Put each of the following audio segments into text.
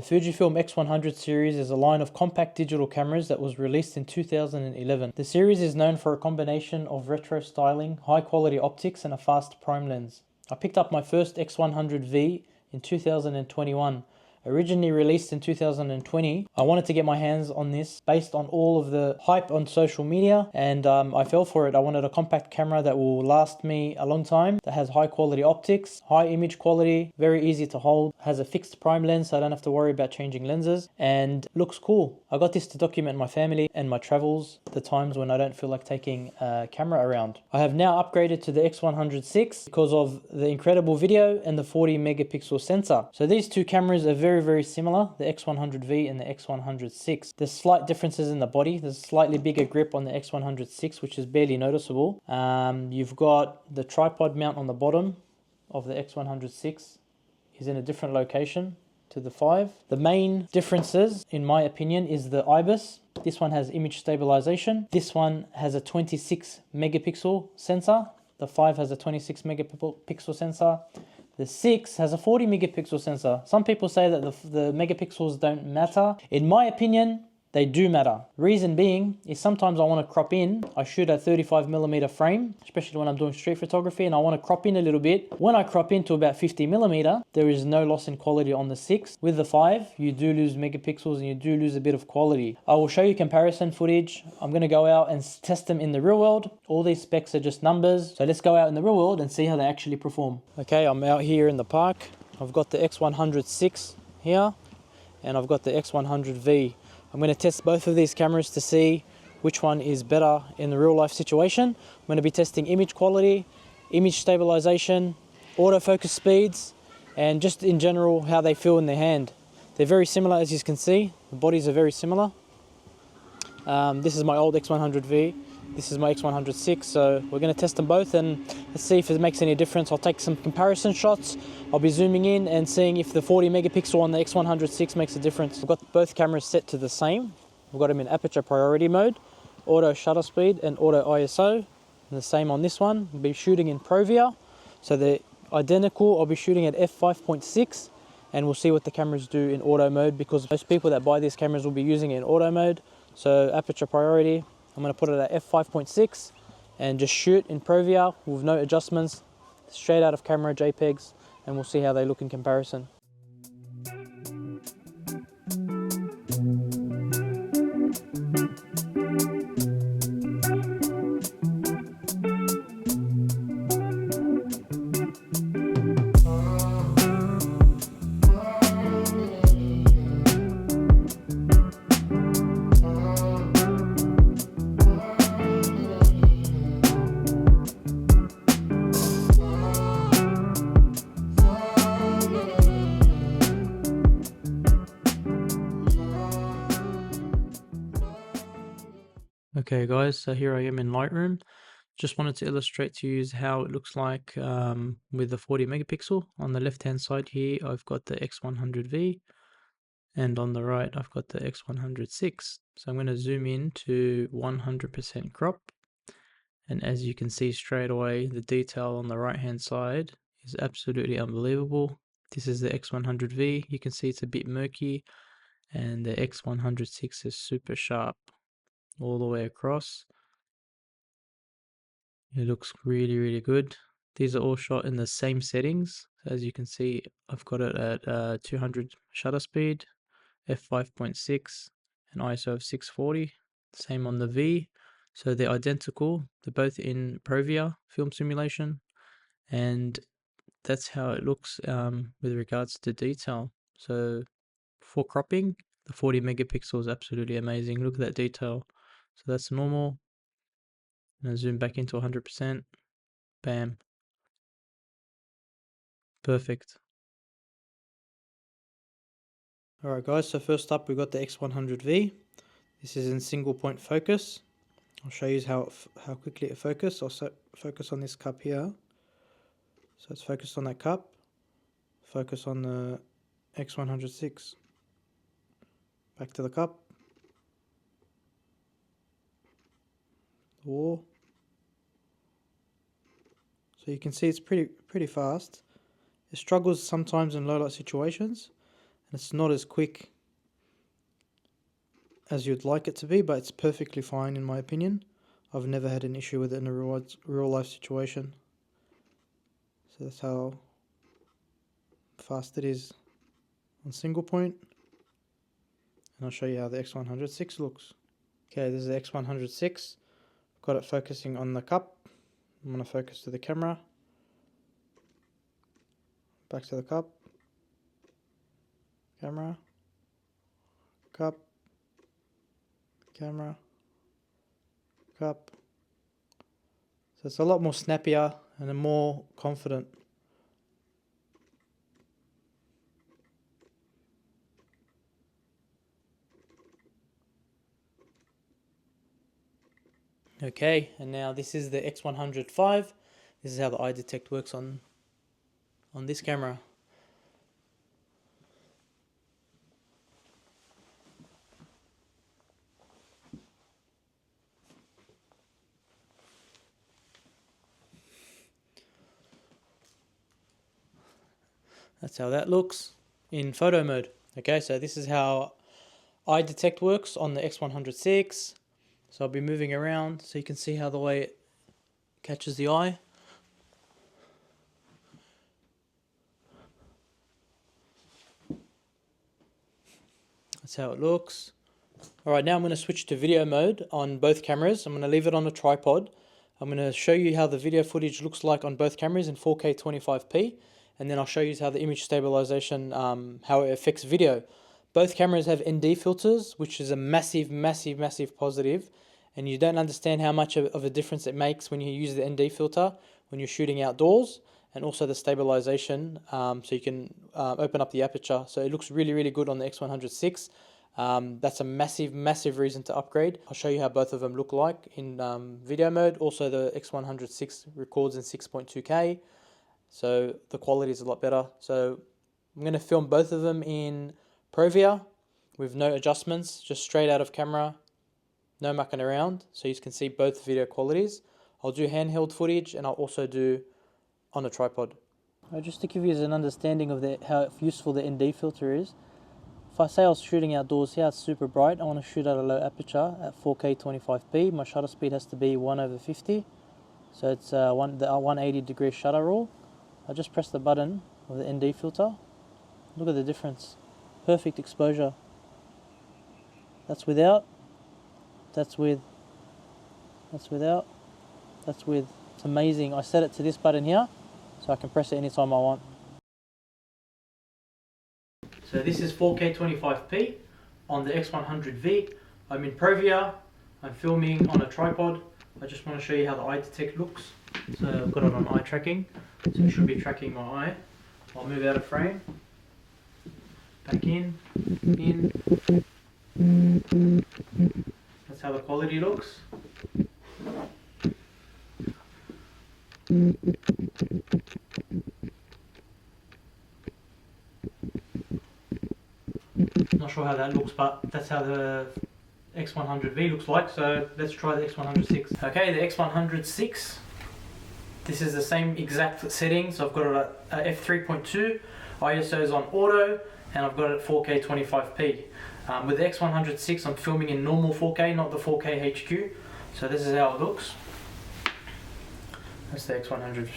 The Fujifilm X100 series is a line of compact digital cameras that was released in 2011. The series is known for a combination of retro styling, high quality optics and a fast prime lens. I picked up my first X100V in 2021. Originally released in 2020, I wanted to get my hands on this based on all of the hype on social media, and I fell for it. I wanted a compact camera that will last me a long time, that has high quality optics, high image quality, very easy to hold, has a fixed prime lens so I don't have to worry about changing lenses, and looks cool. I got this to document my family and my travels, the times when I don't feel like taking a camera around. I have now upgraded to the X100VI because of the incredible video and the 40 megapixel sensor. So these two cameras are very similar, the X100V and the X100VI. There's slight differences in the body. There's a slightly bigger grip on the X100VI, which is barely noticeable. You've got the tripod mount on the bottom of the X100VI is in a different location to the 5. The main differences, in my opinion, is the IBIS. This one has image stabilization. This one has a 26 megapixel sensor. The 5 has a 26 megapixel sensor. The 6 has a 40 megapixel sensor. Some people say that the megapixels don't matter. In my opinion, they do matter. Reason being is sometimes I want to crop in. I shoot a 35mm frame, especially when I'm doing street photography, and I want to crop in a little bit. When I crop into about 50mm, there is no loss in quality on the 6. With the 5, you do lose megapixels and you do lose a bit of quality. I will show you comparison footage. I'm going to go out and test them in the real world. All these specs are just numbers. So let's go out in the real world and see how they actually perform. Okay, I'm out here in the park. I've got the X100VI here and I've got the X100V. I'm going to test both of these cameras to see which one is better in the real life situation. I'm going to be testing image quality, image stabilization, autofocus speeds, and just in general how they feel in the hand. They're very similar, as you can see. The bodies are very similar. This is my old X100V. This is my X100VI, so we're going to test them both and let's see if it makes any difference. I'll take some comparison shots. I'll be zooming in and seeing if the 40 megapixel on the X100VI makes a difference. I've got both cameras set to the same. I've got them in aperture priority mode, auto shutter speed and auto ISO. And the same on this one. I'll be shooting in Provia, so they're identical. I'll be shooting at f5.6 and we'll see what the cameras do in auto mode, because most people that buy these cameras will be using it in auto mode. So aperture priority, I'm going to put it at f5.6 and just shoot in Provia with no adjustments, straight out of camera JPEGs, and we'll see how they look in comparison. Okay guys, so here I am in Lightroom. Just wanted to illustrate to you how it looks like with the 40 megapixel. On the left hand side here I've got the X100V, and on the right I've got the X100VI. So I'm going to zoom in to 100% crop, and as you can see straight away, the detail on the right hand side is absolutely unbelievable. This is the X100V. You can see it's a bit murky, and the X100VI is super sharp all the way across. It looks really good. These are all shot in the same settings. As you can see, I've got it at 200 shutter speed, f5.6 and ISO of 640. Same on the V. So they're identical. They're both in Provia film simulation, and that's how it looks with regards to detail. So for cropping, the 40 megapixel is absolutely amazing. Look at that detail. So that's normal. And zoom back into 100%. Bam. Perfect. Alright guys, so first up we've got the X100V. This is in single point focus. I'll show you how quickly it focuses. I'll focus on this cup here. So it's focused on that cup. Focus on the X100VI. Back to the cup. The wall. So you can see it's pretty fast. It struggles sometimes in low light situations, It's not as quick as you'd like it to be, but it's perfectly fine in my opinion. I've never had an issue with it in a real life situation. So that's how fast it is on single point. And I'll show you how the X100VI looks. Okay, this is the X100VI. Got it focusing on the cup. I'm going to focus to the camera. Back to the cup. Camera. Cup. Camera. Cup. So it's a lot more snappier and more confident. Okay, and now this is the X100V. This is how the eye detect works on this camera. That's how that looks in photo mode. Okay, so this is how eye detect works on the X100VI. So I'll be moving around so you can see how the way it catches the eye. That's how it looks. Alright, now I'm going to switch to video mode on both cameras. I'm going to leave it on a tripod. I'm going to show you how the video footage looks like on both cameras in 4K 25p. And then I'll show you how the image stabilization, how it affects video. Both cameras have ND filters, which is a massive, massive, massive positive. And you don't understand how much of a difference it makes when you use the ND filter when you're shooting outdoors, and also the stabilization, so you can open up the aperture. So it looks really, really good on the X100VI. That's a massive, massive reason to upgrade. I'll show you how both of them look like in video mode. Also, the X100VI records in 6.2K. So the quality is a lot better. So I'm going to film both of them in Provia with no adjustments, just straight out of camera, no mucking around, so you can see both video qualities. I'll do handheld footage and I'll also do on a tripod. Just to give you an understanding of how useful the ND filter is, if I say I was shooting outdoors here, it's super bright, I want to shoot at a low aperture at 4K 25p, my shutter speed has to be 1/50, so it's the 180 degree shutter rule. I just press the button of the ND filter. Look at the difference. Perfect exposure. That's without, that's with, that's without, that's with. It's amazing. I set it to this button here, so I can press it anytime I want. So this is 4K 25p on the X100V. I'm in Provia. I'm filming on a tripod. I just want to show you how the eye detect looks. So I've got it on eye tracking. So it should be tracking my eye. I'll move out of frame. Back in. That's how the quality looks. Not sure how that looks, but that's how the X100V looks like. So let's try the X100VI. Okay, the X100VI. This is the same exact settings. So I've got it at f3.2, ISO is on auto, and I've got it at 4K 25p. With the X100VI, I'm filming in normal 4K, not the 4K HQ. So this is how it looks. That's the X100V.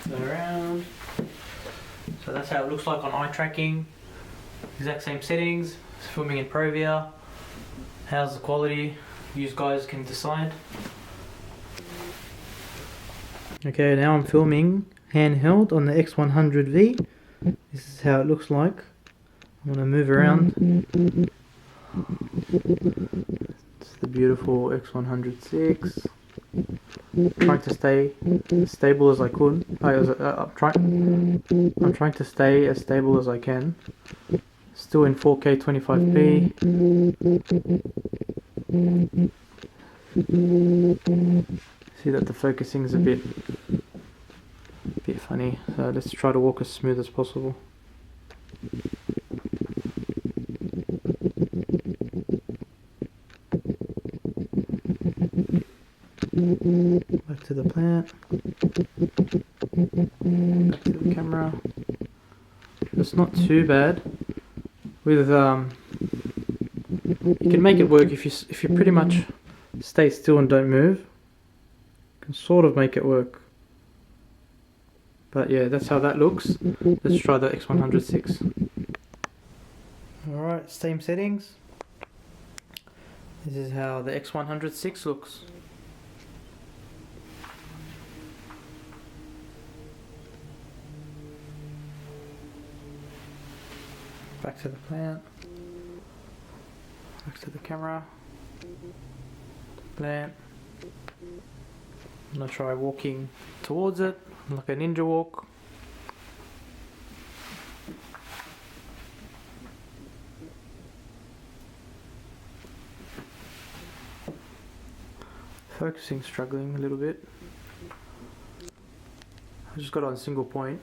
Go around. So that's how it looks like on eye tracking. Exact same settings. It's filming in Provia. How's the quality? You guys can decide. Okay, now I'm filming handheld on the X100V. This is how it looks like. I'm going to move around. It's the beautiful X100VI. Trying to stay as stable as I could. I'm trying to stay as stable as I can. Still in 4K 25p. See that the focusing is a bit funny. So let's try to walk as smooth as possible. Back to the plant. Back to the camera. It's not too bad. With you can make it work if you pretty much stay still and don't move. You can sort of make it work. But yeah, that's how that looks. Let's try the X100VI. Alright, same settings. This is how the X100VI looks. Back to the plant. Back to the camera. Plant. I'm gonna try walking towards it, like a ninja walk. Focusing, struggling a little bit. I just got on single point.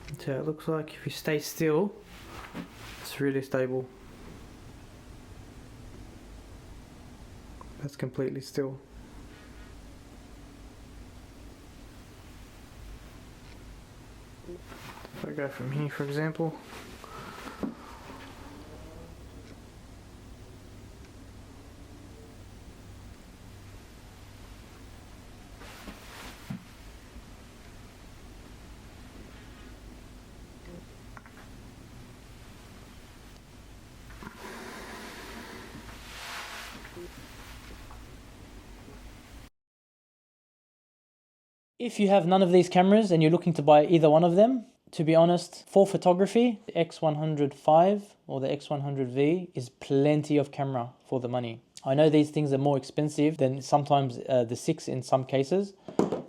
That's how it looks like. If you stay still, it's really stable. That's completely still. If I go from here, for example. If you have none of these cameras and you're looking to buy either one of them, to be honest, for photography, the X100V or the X100V is plenty of camera for the money. I know these things are more expensive than sometimes the 6 in some cases.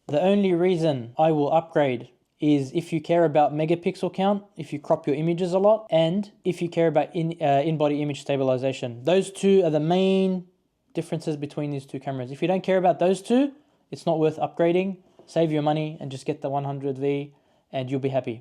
The only reason I will upgrade is if you care about megapixel count, if you crop your images a lot, and if you care about in-body image stabilization. Those two are the main differences between these two cameras. If you don't care about those two, it's not worth upgrading. Save your money and just get the 100V and you'll be happy.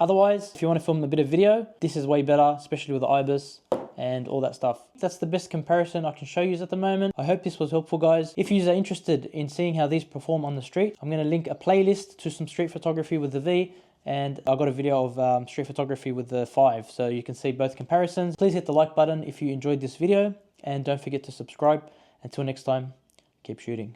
Otherwise, if you want to film a bit of video, this is way better, especially with the IBIS and all that stuff. That's the best comparison I can show you at the moment. I hope this was helpful, guys. If you are interested in seeing how these perform on the street, I'm going to link a playlist to some street photography with the V, and I got a video of street photography with the 5, so you can see both comparisons. Please hit the like button if you enjoyed this video, and don't forget to subscribe. Until next time, keep shooting.